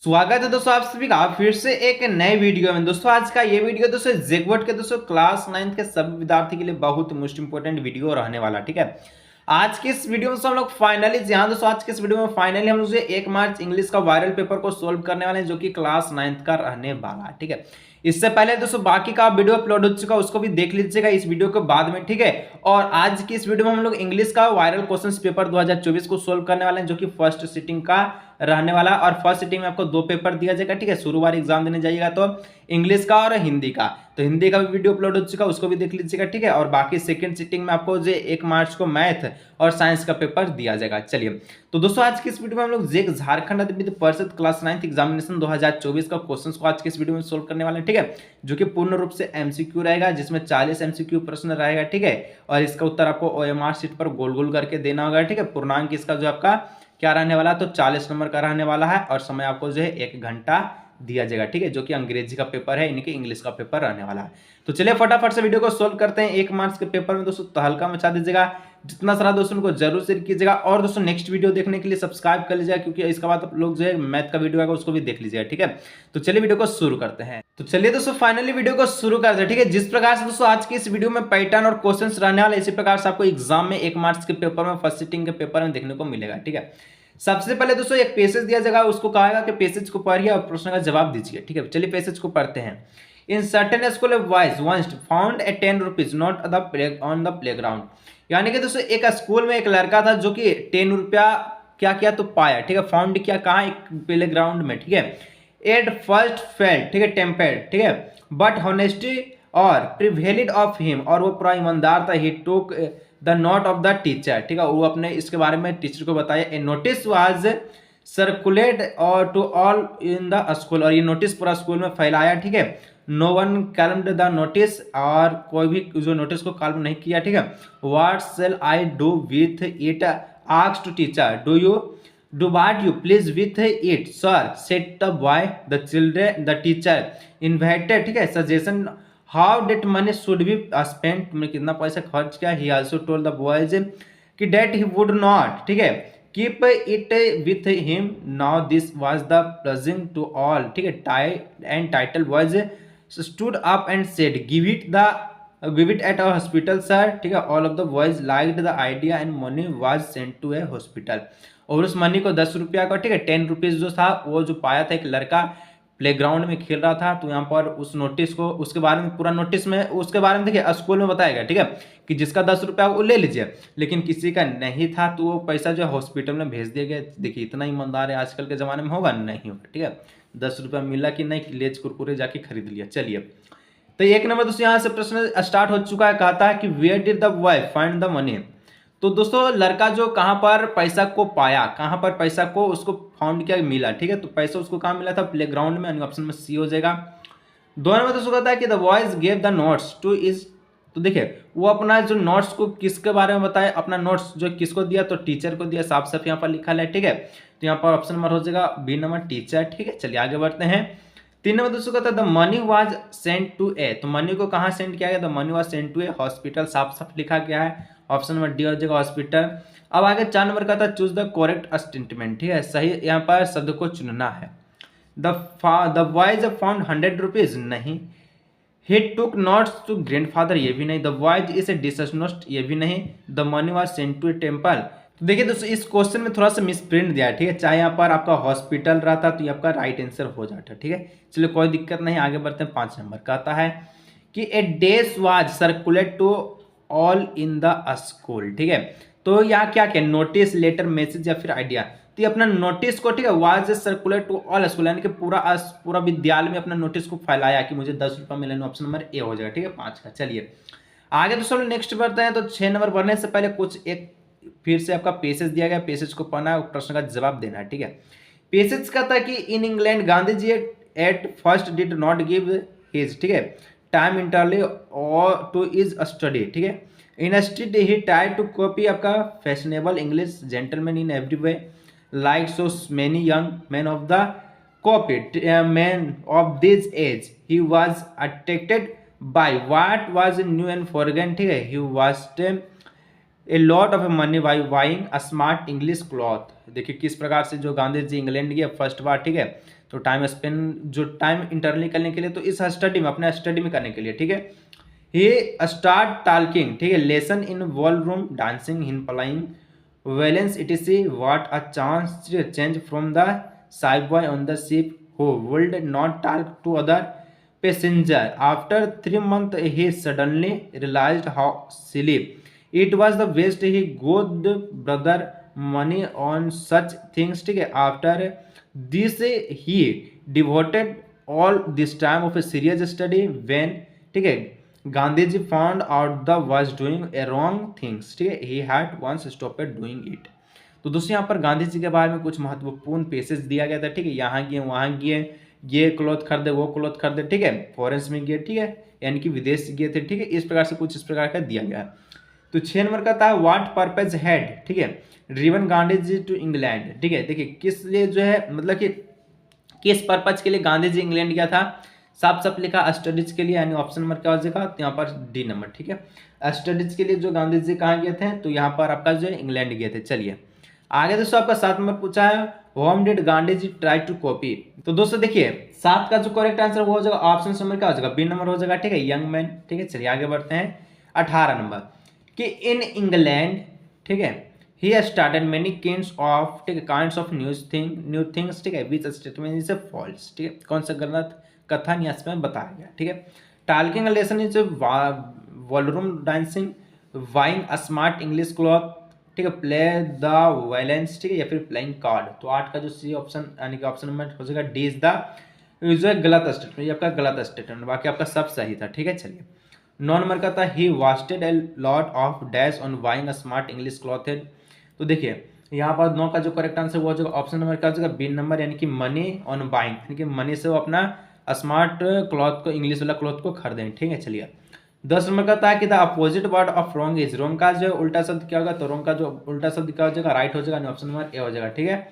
स्वागत है दोस्तों आप सभी का फिर से एक नए वीडियो में। दोस्तों आज का ये वीडियो दोस्तों जेकवर्ड के दोस्तों क्लास 9 के सभी विद्यार्थी के लिए बहुत मोस्ट इंपोर्टेंट वीडियो रहने वाला। ठीक है, आज के इस वीडियो में हम लोग फाइनली दोस्तों आज के इस वीडियो में फाइनली हम लोग 1 मार्च इंग्लिश का वायरल पेपर को सोल्व करने वाले हैं, जो कि क्लास 9 का रहने वाला है। ठीक है, इससे पहले दोस्तों बाकी का वीडियो अपलोड हो चुका है, उसको भी देख लीजिएगा इस वीडियो के बाद में। ठीक है, और आज की इस वीडियो में हम लोग इंग्लिश का वायरल क्वेश्चंस पेपर 2024 को सोल्व करने वाले हैं, जो कि फर्स्ट सिटिंग का रहने वाला। और फर्स्ट सिटिंग में आपको 2 पेपर दिया जाएगा। ठीक है, शुरुआत एग्जाम देने जाइएगा तो इंग्लिश का और हिंदी का, तो हिंदी का भी वीडियो अपलोड हो चुका है, उसको भी देख लीजिएगा। ठीक है, और बाकी सेकंड सिटिंग में आपको जो 1 मार्च को मैथ और साइंस का पेपर दिया जाएगा। चलिए, तो दोस्तों आज की इस वीडियो में हम लोग जेक झारखंड अधिविद्य परिषद क्लास 9 एग्जामिनेशन 2024 का क्वेश्चंस को आज की इस वीडियो में सोल्व करने वाले हैं। ठीक है, जो कि पूर्ण रूप से एमसीक्यू रहेगा, जिसमें 40 एमसीक्यू प्रश्न रहेगा। ठीक है, और इसका उत्तर आपको ओएमआर शीट पर गोल गोल करके देना होगा। ठीक है, पूर्णांक इसका जो आपका क्या रहने वाला है, तो 40 नंबर का रहने वाला है, और समय आपको जो है 1 घंटा दिया जाएगा। ठीक है, जो कि अंग्रेजी का पेपर है, इनके इंग्लिश का पेपर रहने वाला है। तो चलिए फटाफट से वीडियो को सोल्व करते हैं। 1 मार्च के पेपर में दोस्तों तहलका मचा दीजिएगा, जितना सारा दोस्तों को जरूर शेयर कीजिएगा, और दोस्तों नेक्स्ट वीडियो देखने के लिए सब्सक्राइब कर लीजिएगा, क्योंकि इसके बाद आप लोग जो है मैथ का वीडियो आएगा उसको भी देख लीजिएगा। ठीक है, तो चलिए वीडियो को शुरू करते हैं। तो चलिए दोस्तों फाइनली वीडियो को शुरू करते हैं। ठीक है, जिस प्रकार से दोस्तों आज की इस वीडियो में पैटर्न और क्वेश्चंस रहने वाले, इसी प्रकार से आपको एग्जाम में 1 मार्च के पेपर में फर्स्ट सिटिंग के पेपर में देखने को मिलेगा। ठीक है, सबसे पहले दोस्तों एक पैसेज दिया जाएगा, उसको कहेगा कि पैसेज को पढ़िए और प्रश्न का जवाब दीजिए। ठीक है, चलिए पैसेज को पढ़ते हैं। In certain school boys once found a 10 rupees note on the playground. यानी कि दोस्तों एक स्कूल में एक लड़का था जो कि 10 रुपया क्या किया तो पाया। ठीक है, फाउंड किया कहाँ, एक प्ले ग्राउंड में। ठीक है, एट फर्स्ट फेल्ट, ठीक है, टेम्पेड, ठीक है, बट होनेस्टी और प्रिवेलिड ऑफ हिम, और वो पूरा ईमानदार था। He took the note of the teacher. ठीक है, वो अपने इसके बारे में टीचर को बताया। ए नोटिस वाज सर्कुलेट और to all in the school, और ये नोटिस पूरा स्कूल में फैलाया। ठीक है, no one claimed the notice, और कोई भी जो नोटिस को कॉलम नहीं किया। ठीक है, what shall I do with it, asked to teacher, do you do what you please with it sir, said the boy. The children, the teacher invited, ठीक है, suggestion how that money should be spent, तुमने कितना पैसा खर्च किया। He also told the boys कि that he would not, ठीक है, keep it with him. Now this was the pleasing to all, ठीक है, tie and title boys stood up and said give it at a hospital sir. ठीक है, all of the boys liked the idea and money was sent to a hospital. और उस money को 10 रुपया का, ठीक है, 10 रुपीज जो था वो जो पाया था एक लड़का प्लेग्राउंड में खेल रहा था। तो यहाँ पर उस नोटिस को, उसके बारे में पूरा नोटिस में उसके बारे में देखिए स्कूल में बताया गया। ठीक है, कि जिसका 10 रुपया वो ले लीजिए, लेकिन किसी का नहीं था तो वो पैसा जो है हॉस्पिटल में भेज दिया गया। देखिए इतना ईमानदार है आजकल के ज़माने में, होगा नहीं होगा। ठीक है, 10 रुपया मिला कि नहीं, लेज कुरकुरे जाके खरीद लिया। चलिए, तो 1 नंबर दोस्तों यहाँ से प्रश्न स्टार्ट हो चुका है। कहता है कि where did the boy find the money. तो दोस्तों लड़का जो कहाँ पर पैसा को पाया, कहाँ पर पैसा को उसको फाउंड किया, मिला। ठीक है, तो पैसा उसको कहाँ मिला था, प्लेग्राउंड में। ऑप्शन में सी हो जाएगा। 2 नंबर दोस्तों कहता है कि the boys gave the notes two is, तो देखिए वो अपना जो नोट्स को किसके बारे में बताया, अपना नोट्स जो किसको दिया, तो टीचर को दिया। साफ साफ यहाँ पर लिखा है। ठीक है, तो यहाँ पर ऑप्शन नंबर हो जाएगा बी नंबर टीचर। ठीक है, चलिए आगे बढ़ते हैं। 3 नंबर दोस्तों कहता है the money was sent to a, तो मनी को कहाँ सेंड किया गया, the money was sent to a hospital. साफ साफ लिखा गया है, ऑप्शन नंबर डी हो जाएगा हॉस्पिटल। अब आगे 4 नंबर का था चूज द करेक्ट स्टेटमेंट। ठीक है, सही यहाँ पर शब्द को चुनना है। द बॉयज फाउंड 100 रुपीज, नहीं। He took notes to grandfather, ये भी नहीं। The boys is a dishonest, ये भी नहीं। The money was sent to a temple. तो देखिए दोस्तों इस क्वेश्चन में थोड़ा सा मिसप्रिंट दिया है। ठीक है, चाहे यहाँ पर आपका हॉस्पिटल रहता तो ये आपका राइट आंसर हो जाता। ठीक है, चलिए कोई दिक्कत नहीं, आगे बढ़ते हैं। 5 नंबर कहता है कि a days was circulate to all in the school. ठीक है, तो यहाँ क्या क्या नोटिस, लेटर, मैसेज या फिर आइडिया। तो ये अपना नोटिस को, ठीक है, was circulate to all school, यानी कि पूरा विद्यालय में अपना नोटिस को फैलाया कि मुझे 10 रुपया मिला। ऑप्शन नंबर ए हो जाएगा। ठीक है, 5 का। चलिए आगे दोस्तों नेक्स्ट बढ़ते हैं। तो 6 नंबर बढ़ने से पहले कुछ एक फिर से आपका पैसेज दिया गया, पैसेज को पढ़ना है, प्रश्न का जवाब देना है। ठीक है, पैसेज कहता है कि in England Gandhi ji at first did not give his, ठीक है, टाइम इंटरली और टू इज स्टडी। ठीक है, instead he try to copy आपका fashionable English gentleman in every way, like so many young man of the copy man of this age. He was attracted by what was new and foreign. ठीक है, he was a lot of money by buying a smart English cloth. देखिए किस प्रकार से जो Gandhi ji England गए first बार। ठीक है, तो टाइम स्पेंड जो टाइम इंटरनली करने के लिए, तो इस स्टडी में अपने स्टडी में करने के लिए, ठीक है। ही स्टार्ट टॉकिंग, ठीक है, lesson in ballroom dancing in playing violins etc what a chance change from the shy boy on the ship who would not talk to other passenger. After 3 months, he suddenly realized how silly it was. The waste he good brother money on such things. ठीक है, after this he devoted all this time of a serious study. When ठीक है Gandhi ji found out the was doing a wrong things, ठीक है, he had once stopped doing it. तो दोस्तों यहाँ पर गांधी जी के बारे में कुछ महत्वपूर्ण पेसेज दिया गया था, ठीक है, यहाँ गए वहाँ गए, ये क्लॉथ खरीदे वो क्लॉथ खरीदे, ठीक है, फॉरेन्स में गए, ठीक है, यानी कि विदेश गए थे, ठीक है, इस प्रकार से कुछ इस प्रकार का दिया गया है। तो 6 नंबर का था व्हाट पर्पज हैड, ठीक है, driven Gandhi ji to England, ठीक है, देखिए किस लिए जो है मतलब कि किस पर्पज के लिए गांधी जी इंग्लैंड गया था, साफ साफ लिखा स्टडीज के लिए, यानी ऑप्शन नंबर क्या हो जाएगा, तो यहाँ पर डी नंबर, ठीक है, स्टडीज के लिए जो गांधी जी कहाँ गए थे, तो यहाँ पर आपका जो है इंग्लैंड गए थे। चलिए आगे दोस्तों आपका 7 नंबर पूछा है whom did Gandhi ji try to copy. तो दोस्तों देखिए 7 का जो करेक्ट आंसर वो हो जाएगा ऑप्शन नंबर क्या हो जाएगा, बी नंबर हो जाएगा, ठीक है, यंग मैन, ठीक है। चलिए आगे बढ़ते हैं 18 नंबर कि इन इंग्लैंड, ठीक है, he started many kinds of, ठीक है, काइंड्स ऑफ न्यू थिंग्स, ठीक है, विच स्टेटमेंट इज फॉल्स, ठीक है, कौन सा गलत कथन यहाँ इसमें बताया गया, ठीक है। Talking lesson is ballroom dancing, buying a smart English cloth, ठीक है, प्ले द वायलेंस, ठीक है, या फिर प्लेइंग कार्ड। तो 8 का जो सी ऑप्शन यानी कि ऑप्शन नंबर हो जाएगा डी इज द जो है गलत स्टेटमेंट, ये आपका गलत स्टेटमेंट, बाकी आपका सब सही था, ठीक है। चलिए 9 नंबर का था he wasted a lot of dash on buying a smart English clothed. तो देखिए यहाँ पर 9 का जो करेक्ट आंसर वो हो जाएगा ऑप्शन नंबर क्या हो जाएगा, बी नंबर, यानी कि मनी ऑन बाइंग, यानी कि मनी से वो अपना स्मार्ट क्लॉथ को, इंग्लिश वाला क्लॉथ को खरीदें, ठीक है। चलिए 10 नंबर का था कि the opposite word of wrong is, wrong का जो उल्टा शब्द क्या होगा, तो रॉन्ग का जो उल्टा शब्द क्या हो जाएगा, राइट हो जाएगा, ऑप्शन नंबर ए हो जाएगा, ठीक है।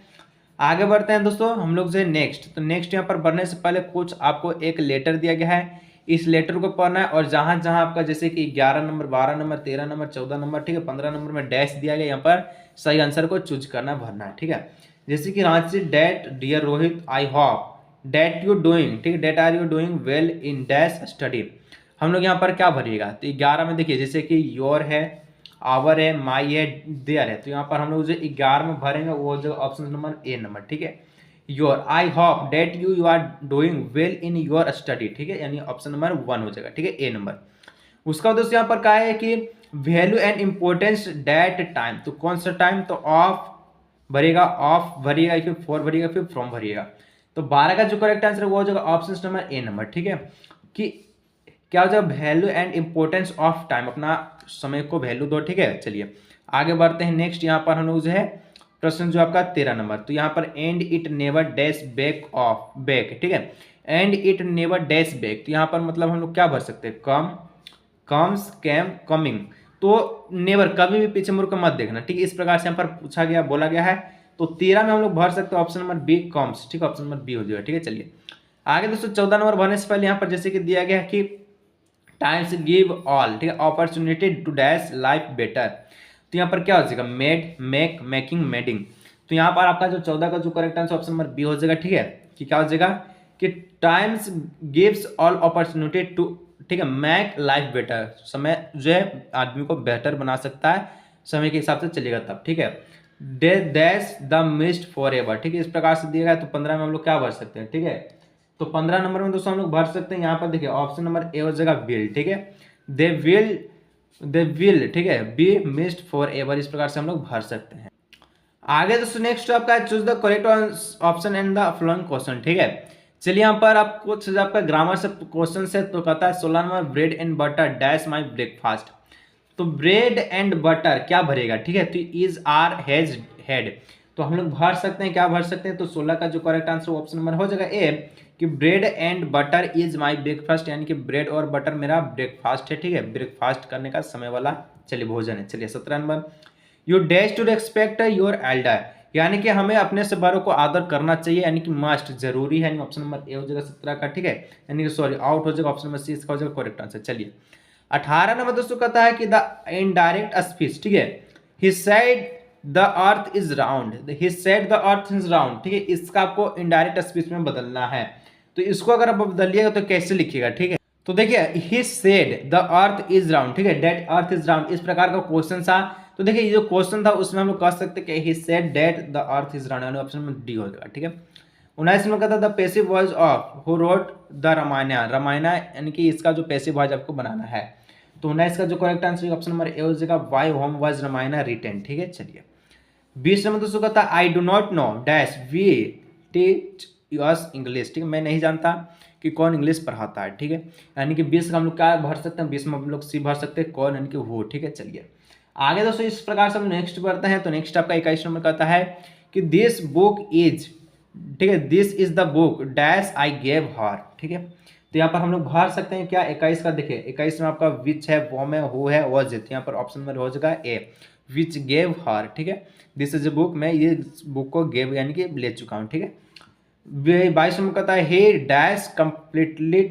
आगे बढ़ते हैं दोस्तों हम लोग जो है नेक्स्ट, तो नेक्स्ट यहाँ पर बढ़ने से पहले कुछ आपको एक लेटर दिया गया है, इस लेटर को पढ़ना है और जहां जहां आपका जैसे कि 11 नंबर 12 नंबर 13 नंबर 14 नंबर, ठीक है, 15 नंबर में डैश दिया गया, यहाँ पर सही आंसर को चूज करना भरना है, ठीक है। जैसे कि Ranchi date dear Rohit I hope that you doing, ठीक है, that are you doing well in dash study, हम लोग यहाँ पर क्या भरिएगा, तो 11 में देखिए जैसे कि योर है, आवर है, माई है, देयर है, तो यहाँ पर हम लोग जो 11 में भरेंगे वो जो ऑप्शन नंबर ए नंबर, ठीक है, your I hope that you are doing well in your study, ठीक है, यानी ऑप्शन नंबर 1 हो जाएगा, ठीक है, ए नंबर। उसका दोस्तों यहाँ पर क्या है कि value and importance that time, तो कौन सा टाइम, तो ऑफ भरिएगा, ऑफ भरिएगा, फिर फॉर भरिएगा, फिर फ्रॉम भरिएगा। तो 12 का जो करेक्ट आंसर वो हो जाएगा ऑप्शन नंबर ए नंबर, ठीक है, कि क्या हो जाएगा value and importance of time, अपना समय को वैल्यू दो, ठीक है। चलिए आगे बढ़ते हैं नेक्स्ट, यहाँ पर हम लोग जो है प्रश्न जो आपका 13 नंबर, तो यहाँ पर and it never dash back of back, ठीक है, and it never dash back, तो यहाँ पर मतलब हम लोग क्या भर सकते हैं, कम, कम्स, कैम, कमिंग, तो नेवर कभी भी पीछे मुड़ कर मत देखना, ठीक है, इस प्रकार से यहाँ पर पूछा गया बोला गया है। तो 13 में हम लोग भर सकते हैं ऑप्शन नंबर बी कम्स, ठीक है, ऑप्शन नंबर बी हो जाएगा, ठीक है। चलिए आगे दोस्तों 14 नंबर भरने से पहले यहाँ पर जैसे कि दिया गया है कि टाइम्स गिव ऑल, ठीक है, opportunity to dash life better, तो यहाँ पर क्या हो जाएगा मेड, मेक, मेकिंग, मेडिंग, तो यहाँ पर आपका जो 14 का जो correct answer option number B हो जाएगा, ठीक है, कि क्या हो जाएगा कि times gives all opportunity to, ठीक है, मेक लाइफ बेटर, समय जो है आदमी को बेहतर बना सकता है, समय के हिसाब से चलेगा तब, ठीक है। Dash the mist for ever, ठीक है, इस प्रकार से दिया गया। तो 15 में हम लोग क्या भर सकते हैं, ठीक है, तो 15 नंबर में दोस्तों हम लोग भर सकते हैं, यहाँ पर देखिए ऑप्शन नंबर ए हो जाएगा विल, ठीक है, दे विल, ठीक है, बी मिस्ड फॉर एवर, इस प्रकार से हम लोग भर सकते हैं। आगे दोस्तों नेक्स्ट आपका choose the correct option and the following question, ठीक है। चलिए यहाँ पर आपको आपका ग्रामर से क्वेश्चन से तो कहता है 16 number bread and butter dash my breakfast, तो ब्रेड एंड बटर क्या भरेगा, ठीक है, तो इज आर हैज हेड, तो हम लोग भर सकते हैं, क्या भर सकते हैं, तो 16 का जो करेक्ट आंसर ऑप्शन नंबर हो जाएगा ए, कि bread and butter is my breakfast, यानी कि ब्रेड और बटर मेरा ब्रेकफास्ट है, ठीक है, ब्रेकफास्ट करने का समय वाला चलिए भोजन है। चलिए 17 number you dash to respect your elder, यानी कि हमें अपने से बड़ों को आदर करना चाहिए, यानी कि मस्ट जरूरी है, यानी ऑप्शन नंबर ए हो जाएगा 17 का, ठीक है, यानी कि सॉरी आउट हो जाएगा, ऑप्शन नंबर सी इसका हो जाएगा करेक्ट आंसर। चलिए 18 नंबर दोस्तों कहता है कि द इनडायरेक्ट स्पीच, ठीक है, he said the earth is round, he said the earth is round, ठीक है, इसका आपको इनडायरेक्ट स्पीच में बदलना है। तो इसको अगर आप बदलिएगा तो कैसे लिखिएगा, ठीक है। तो देखिए he said the earth is round, ठीक है, डेट अर्थ इज राउंड, इस प्रकार का क्वेश्चन था। तो देखिए ये जो क्वेश्चन था उसमें हम लोग कह सकते हैं कि he said that the earth is round, option में डी हो जाएगा, ठीक है। 19 में कहता the passive voice of who wrote the Ramayana, Ramayana यानी कि इसका जो पेसिव वॉइस आपको बनाना है। तो 19 का जो correct answer option number A हो जाएगा, by whom was Ramayana written, ठीक है। चलिए 20 नंबर दोस्तों कहता I do not know dash we teach us English, ठीक है, मैं नहीं जानता कि कौन इंग्लिश पढ़ाता है, ठीक है। यानी कि 20 का हम लोग क्या भर सकते हैं, 20 में हम लोग सी भर सकते हैं कौन, यानी कि वो, ठीक है। चलिए आगे दोस्तों इस प्रकार से हम नेक्स्ट बढ़ते हैं। तो नेक्स्ट आपका 21 नंबर कहता है कि दिस बुक इज, ठीक है, this is the book dash I gave her, ठीक है। तो यहाँ पर हम लोग भर सकते हैं क्या 21 का, देखिए 21 में आपका विच है, वो में हु है, वॉज है, तो यहाँ पर ऑप्शन नंबर हो जाएगा ए, विच गेव हर, ठीक है। दिस इज ए बुक, मैं ये बुक को गेव यानी कि ले चुका हूँ, ठीक है। 22 में कहता है हे डैश कंप्लीटली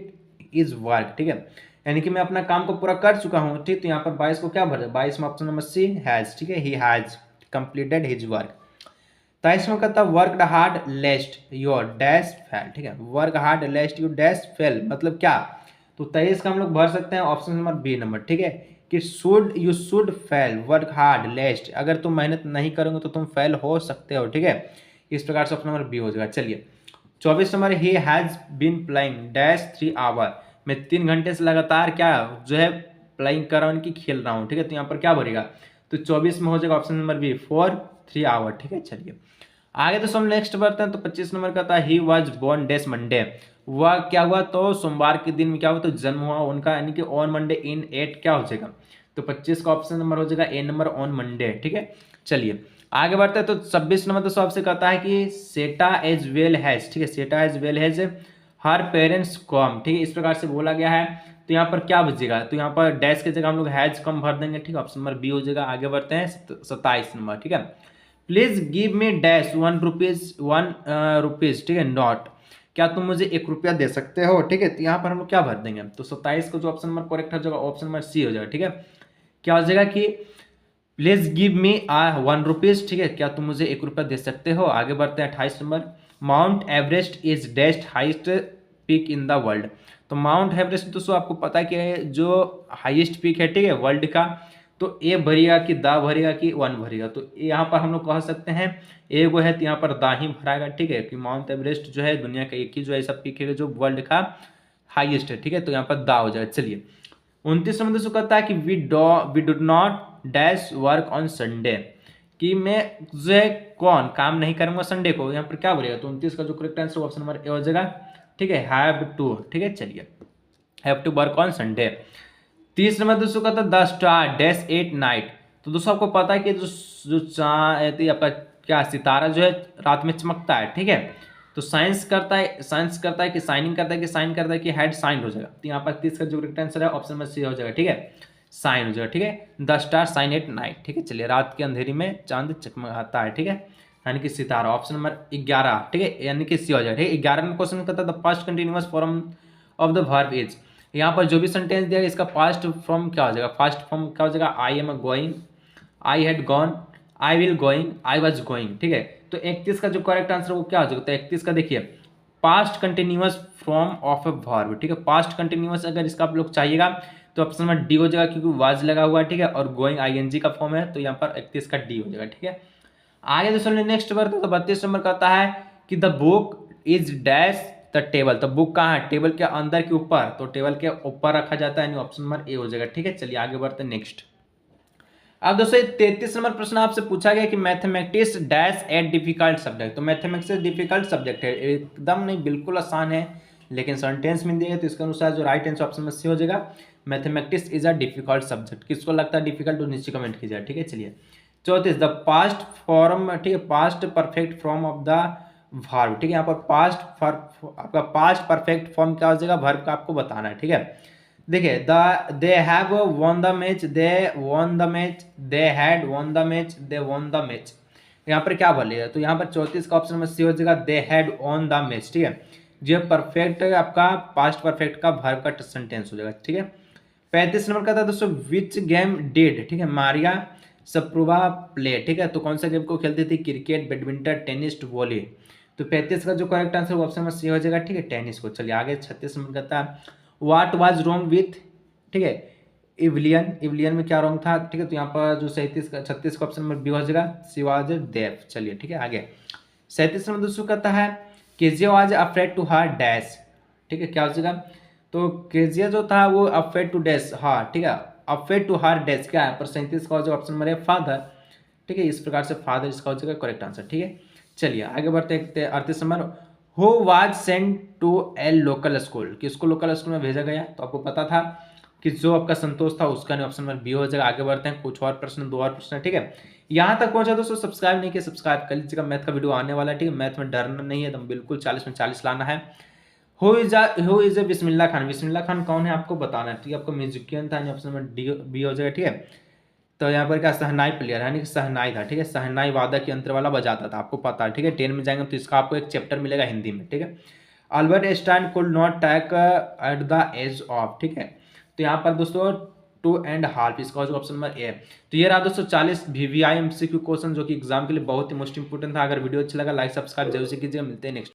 इज वर्क, ठीक है, यानी कि मैं अपना काम को पूरा कर चुका हूँ, ठीक। तो यहाँ पर 22 को क्या भर, 22 में ऑप्शन नंबर सी हैज, ठीक है, he has completed his work. 23 में कहता है work hard लेस्ट your dash fail, ठीक है, work hard लेस्ट your dash fail मतलब क्या। तो 23 का हम लोग भर सकते हैं ऑप्शन नंबर बी नंबर, ठीक है, कि should you should fail work hard लेस्ट, अगर तुम मेहनत नहीं करोगे तो तुम फेल हो सकते हो, ठीक है। इस प्रकार से ऑप्शन नंबर बी हो जाएगा। चलिए 24 number he has been playing dash 3 hour, मैं 3 घंटे से लगातार क्या जो है प्लेइंग कर रहा हूँ कि खेल रहा हूँ, ठीक है। तो यहाँ पर क्या भरेगा, तो 24 में हो जाएगा option number B for 3 hour, ठीक है। चलिए आगे तो हम नेक्स्ट बढ़ते हैं। तो 25 नंबर का था he was born dash Monday, वह क्या हुआ, तो सोमवार के दिन में क्या हुआ, तो जन्म हुआ उनका, यानी कि ऑन मंडे इन 8 क्या हो जाएगा, तो 25 का ऑप्शन नंबर हो जाएगा ए नंबर ऑन मंडे, ठीक है। चलिए आगे बढ़ते हैं। तो 26 नंबर तो सबसे कहता है कि सेटा एज वेल हैज, ठीक है, Sita as well has her parents come, ठीक है, इस प्रकार से बोला गया है। तो यहाँ पर क्या बचेगा, तो यहाँ पर डैश की जगह हम लोग हैज कम भर देंगे, ठीक है, ऑप्शन नंबर बी हो जाएगा। आगे बढ़ते हैं 27 नंबर, ठीक है, please give me dash 1 rupees, ठीक है, नॉट, क्या तुम मुझे 1 रुपया दे सकते हो, ठीक है। तो यहाँ पर हम लोग क्या भर देंगे, तो 27 को जो ऑप्शन नंबर करेक्ट हो जाएगा ऑप्शन नंबर सी हो जाएगा, ठीक है। क्या हो जाएगा कि प्लीज गिव मी 1 रुपीज, ठीक है, क्या तुम मुझे 1 रुपया दे सकते हो। आगे बढ़ते हैं 28 number, mount Everest is dash highest peak in the world, तो माउंट एवरेस्ट दोस्तों आपको पता है कि जो हाईएस्ट पीक है, ठीक है, वर्ल्ड का, तो ए भरेगा कि दा भरेगा कि 1 भरेगा, तो यहाँ पर हम लोग कह सकते हैं ए गो है तो यहाँ पर दा ही भराएगा, ठीक है, कि माउंट एवरेस्ट जो है दुनिया का एक ही जो ऐसा पीक है जो वर्ल्ड का हाईएस्ट है, ठीक है, तो यहाँ पर दा हो जाएगा। चलिए 29 नंबर दोस्तों कहता है कि we do not dash work on Sunday, कि मैं जो है कौन काम नहीं करूंगा संडे को, यहाँ पर क्या भरेगा, तो 29 का जो correct answer option number A हो जाएगा, ठीक है, हैव टू, ठीक है। चलिए have to work on Sunday. 30 number दोस्तों कहता है the star dash at night, तो दोस्तों आपको पता है कि जो चाँद आपका क्या सितारा जो है रात में चमकता है, ठीक है, तो साइंस करता है कि साइनिंग करता है कि साइन करता है कि हेड साइन हो जाएगा। तो यहाँ पर 30 का जो करेक्ट आंसर है ऑप्शन नंबर सी हो जाएगा, ठीक है, साइन हो जाएगा, ठीक है, the star sign at night, ठीक है। चलिए रात के अंधेरी में चांद चमकाता है, ठीक है, यानी कि सितारा, ऑप्शन नंबर 11, ठीक है, यानी कि सी हो जाएगा, ठीक है। 11 में क्वेश्चन कहता है the first continuous form of the verb is, यहाँ पर जो भी सेंटेंस दिया इसका पास्ट फॉर्म क्या हो जाएगा, फर्स्ट फॉर्म क्या हो जाएगा, I am going, I had gone, I will going, I was going, ठीक है। तो 31 का जो करेक्ट आंसर वो क्या हो जाएगा, तो 31 का देखिए past continuous form of a verb, ठीक है, पास्ट कंटिन्यूअस अगर इसका आप लोग चाहिएगा तो ऑप्शन नंबर डी हो जाएगा, क्योंकि वाज लगा हुआ है, ठीक है, और गोइंग आईएनजी का फॉर्म है, तो यहाँ पर 31 का डी हो जाएगा, ठीक है। आगे दोस्तों नेक्स्ट वर्ड तो 32 नंबर कहता है कि the book is dash the table, तो बुक कहाँ है, टेबल के अंदर के ऊपर, तो टेबल के ऊपर रखा जाता है, यानी ऑप्शन नंबर ए हो जाएगा, ठीक है। चलिए आगे बढ़ते हैं नेक्स्ट। अब दोस्तों 33 नंबर प्रश्न आपसे पूछा गया कि mathematics dash at difficult subject, तो मैथमेटिक्स डिफिकल्ट सब्जेक्ट है, एकदम नहीं बिल्कुल आसान है, लेकिन सेंटेंस में दिए तो इसके अनुसार जो राइट आंसर ऑप्शन में सी हो जाएगा, mathematics is a difficult subject. किसको लगता है डिफिकल्ट तो नीचे कमेंट कीजिए, ठीक है। चलिए 34 द पास्ट फॉर्म, ठीक है, past perfect form of the verb, ठीक है, यहाँ पर आपका पास्ट परफेक्ट फॉर्म क्या हो जाएगा, वर्ब का आपको बताना है, ठीक है। देखिए they have won the match, they won the match, they had won the match, they won the match, यहाँ पर क्या बोलिएगा, तो यहाँ पर 34 का ऑप्शन में सी हो जाएगा, they had on the match, ठीक है, जो परफेक्ट आपका पास्ट परफेक्ट का वर्ब का सेंटेंस हो जाएगा, ठीक है। 35 नंबर का था दोस्तों विच गेम डिड, ठीक है, मारिया सप्रुवा प्ले, ठीक है। तो कौन सा गेम को खेलती थी? Cricket, badminton, tennis, volley. तो 35 का जो correct answer option number C हो जाएगा, ठीक है, टेनिस को। चलिए आगे 36 नंबर कहता है व्हाट वाज रॉन्ग विथ, ठीक है, इवलियन। इवलियन में क्या रॉन्ग था, ठीक है। तो यहाँ पर जो 36 का ऑप्शन नंबर बी हो जाएगा, शी वाज डेफ। चलिए ठीक है आगे 37 नंबर दोस्तों कहता है Keziah was afraid to her dash, ठीक है, क्या हो जाएगा? तो केजिया जो था वो अफ्रेड टू डैश, हाँ ठीक है, अफ्रेड टू हर डैश क्या है? पर 37 का जो ऑप्शन नंबर है फादर, ठीक है। इस प्रकार से फादर इसका हो जाएगा करेक्ट आंसर, ठीक है। चलिए आगे बढ़ते हैं 38 number, who was sent to a local school, किसको लोकल स्कूल में भेजा गया? तो आपको पता था कि जो आपका संतोष था उसका नहीं, ऑप्शन नंबर बी हो जाएगा। आगे बढ़ते हैं, कुछ और प्रश्न, 2 और प्रश्न, ठीक है। यहाँ तक पहुंचा दोस्तों, सब्सक्राइब नहीं किया सब्सक्राइब कर लीजिएगा, मैथ का वीडियो आने वाला है, ठीक है। मैथ में डरना नहीं है, एकदम बिल्कुल 40 में 40 लाना है। Who is a Bismillah Khan, Bismillah Khan कौन है आपको बताना है, ठीक है। आपको म्यूजिशियन था, ऑप्शन नंबर डी बी हो जाएगा, ठीक है। तो यहाँ पर क्या शहनाई प्लेयर, यानी कि शहनाई था, ठीक है, शहनाई वादक यंत्र वाला बजाता था, आपको पता है, ठीक है। 10 में जाएंगे तो इसका आपको एक चैप्टर मिलेगा हिंदी में, ठीक है। Albert Einstein could not talk at the age of, ठीक है। तो यहाँ पर दोस्तों 2.5, इसका जो ऑप्शन नंबर ए। तो ये रहा दोस्तों 40 VVI MCQ क्वेश्चन, जो कि एग्जाम के लिए बहुत ही मोस्ट इंपोर्टेंट था। अगर वीडियो अच्छा लगा लाइक सब्सक्राइब जरूर से कीजिएगा, मिलते हैं नेक्स्ट।